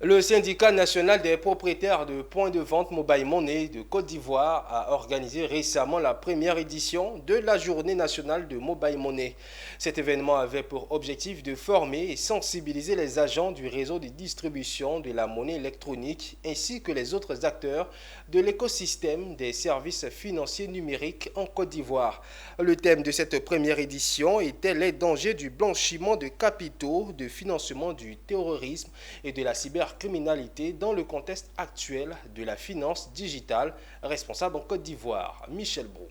Le syndicat national des propriétaires de points de vente Mobile Money de Côte d'Ivoire a organisé récemment la première édition de la Journée nationale de Mobile Money. Cet événement avait pour objectif de former et sensibiliser les agents du réseau de distribution de la monnaie électronique ainsi que les autres acteurs de l'écosystème des services financiers numériques en Côte d'Ivoire. Le thème de cette première édition était les dangers du blanchiment de capitaux, de financement du terrorisme et de la cybercriminalité dans le contexte actuel de la finance digitale, responsable en Côte d'Ivoire. Michel Brou.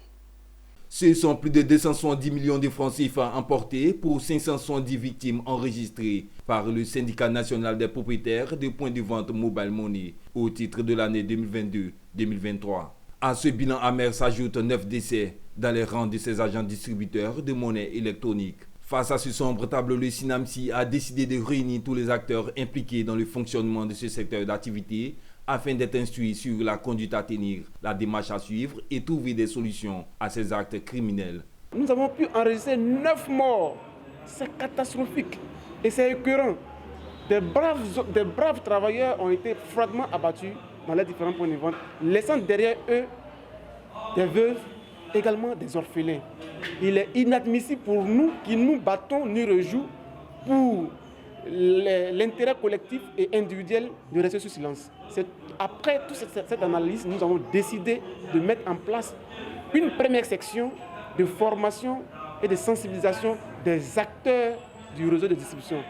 Ce sont plus de 270 millions de francs CFA emportés pour 570 victimes enregistrées par le syndicat national des propriétaires de points de vente Mobile Money au titre de l'année 2022-2023. À ce bilan amer s'ajoutent 9 décès dans les rangs de ces agents distributeurs de monnaie électronique. Face à ce sombre tableau, le SYNAMCI a décidé de réunir tous les acteurs impliqués dans le fonctionnement de ce secteur d'activité afin d'être instruits sur la conduite à tenir, la démarche à suivre et trouver des solutions à ces actes criminels. Nous avons pu enregistrer 9 morts. C'est catastrophique et c'est écœurant. Des braves travailleurs ont été froidement abattus dans les différents points de vente, laissant derrière eux des veuves, également des orphelins. Il est inadmissible pour nous qui nous battons nuit et jour pour l'intérêt collectif et individuel de rester sous silence. Après toute cette analyse, nous avons décidé de mettre en place une première section de formation et de sensibilisation des acteurs du réseau de distribution.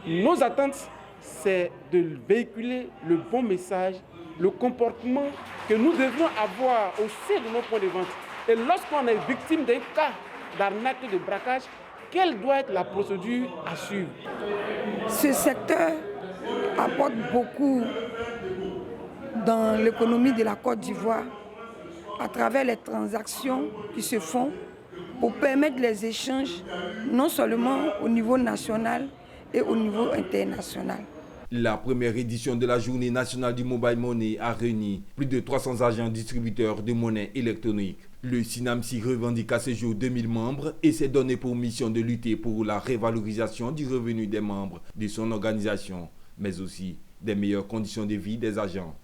Nos attentes, c'est de véhiculer le bon message, le comportement que nous devons avoir au sein de nos points de vente. Et lorsqu'on est victime d'un cas d'arnaque et de braquage, quelle doit être la procédure à suivre? Ce secteur apporte beaucoup dans l'économie de la Côte d'Ivoire à travers les transactions qui se font pour permettre les échanges non seulement au niveau national et au niveau international. La première édition de la Journée nationale du Mobile Money a réuni plus de 300 agents distributeurs de monnaie électronique. Le SYNAMCI revendique à ce jour 2000 membres et s'est donné pour mission de lutter pour la révalorisation du revenu des membres de son organisation, mais aussi des meilleures conditions de vie des agents.